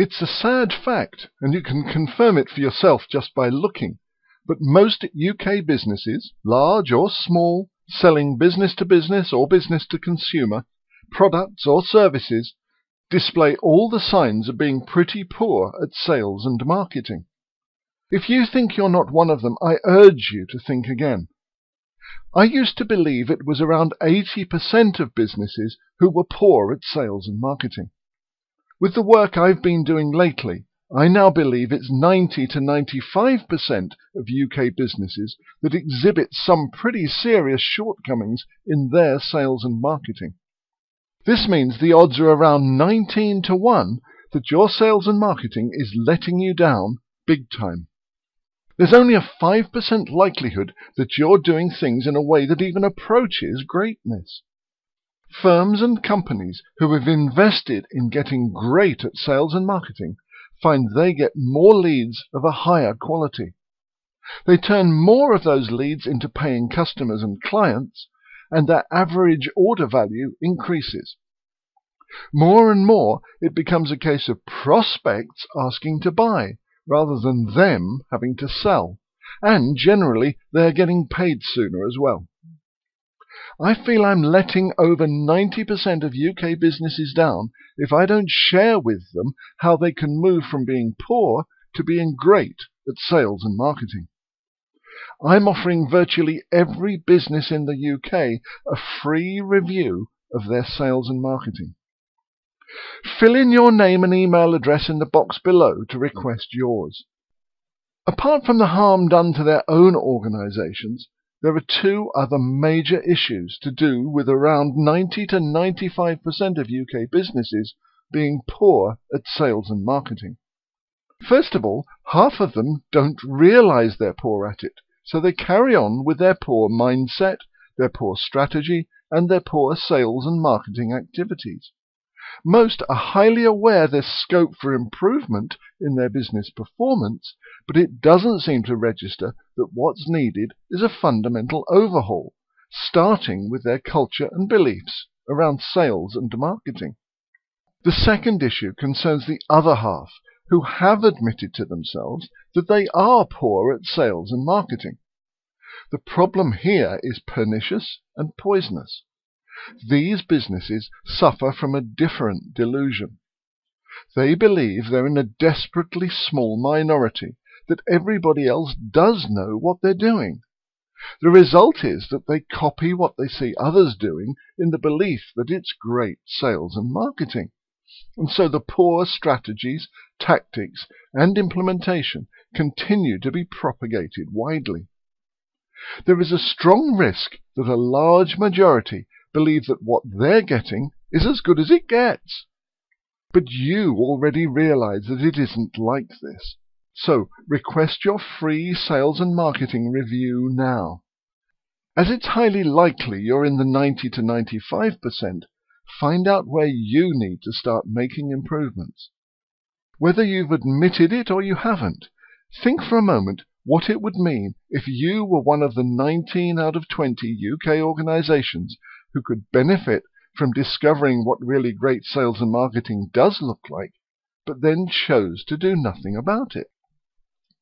It's a sad fact, and you can confirm it for yourself just by looking, but most UK businesses, large or small, selling business to business or business to consumer, products or services, display all the signs of being pretty poor at sales and marketing. If you think you're not one of them, I urge you to think again. I used to believe it was around 80% of businesses who were poor at sales and marketing. With the work I've been doing lately, I now believe it's 90 to 95% of UK businesses that exhibit some pretty serious shortcomings in their sales and marketing. This means the odds are around 19 to 1 that your sales and marketing is letting you down big time. There's only a 5% likelihood that you're doing things in a way that even approaches greatness. Firms and companies who have invested in getting great at sales and marketing find they get more leads of a higher quality. They turn more of those leads into paying customers and clients, and their average order value increases. More and more, it becomes a case of prospects asking to buy, rather than them having to sell, and generally they're getting paid sooner as well. I feel I'm letting over 90% of UK businesses down if I don't share with them how they can move from being poor to being great at sales and marketing. I'm offering virtually every business in the UK a free review of their sales and marketing. Fill in your name and email address in the box below to request yours. Apart from the harm done to their own organisations, there are two other major issues to do with around 90 to 95% of UK businesses being poor at sales and marketing. First of all, half of them don't realise they're poor at it, so they carry on with their poor mindset, their poor strategy, and their poor sales and marketing activities. Most are highly aware there's scope for improvement in their business performance, but it doesn't seem to register that what's needed is a fundamental overhaul, starting with their culture and beliefs around sales and marketing. The second issue concerns the other half, who have admitted to themselves that they are poor at sales and marketing. The problem here is pernicious and poisonous. These businesses suffer from a different delusion. They believe they're in a desperately small minority, that everybody else does know what they're doing. The result is that they copy what they see others doing in the belief that it's great sales and marketing. And so the poor strategies, tactics, and implementation continue to be propagated widely. There is a strong risk that a large majority believe that what they're getting is as good as it gets. But you already realize that it isn't like this. So request your free sales and marketing review now. As it's highly likely you're in the 90 to 95%, find out where you need to start making improvements. Whether you've admitted it or you haven't, think for a moment what it would mean if you were one of the 19 out of 20 UK organisations who could benefit from discovering what really great sales and marketing does look like, but then chose to do nothing about it.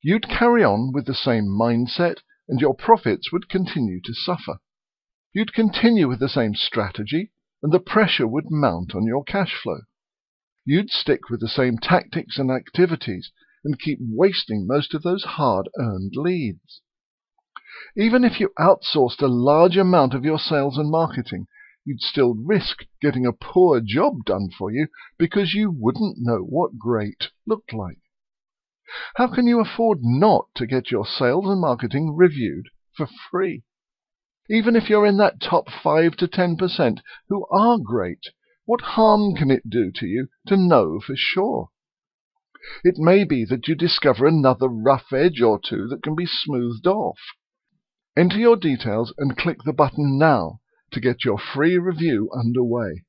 You'd carry on with the same mindset, and your profits would continue to suffer. You'd continue with the same strategy, and the pressure would mount on your cash flow. You'd stick with the same tactics and activities, and keep wasting most of those hard-earned leads. Even if you outsourced a large amount of your sales and marketing, you'd still risk getting a poor job done for you because you wouldn't know what great looked like. How can you afford not to get your sales and marketing reviewed for free? Even if you're in that top 5 to 10% who are great, what harm can it do to you to know for sure? It may be that you discover another rough edge or two that can be smoothed off. Enter your details and click the button now to get your free review underway.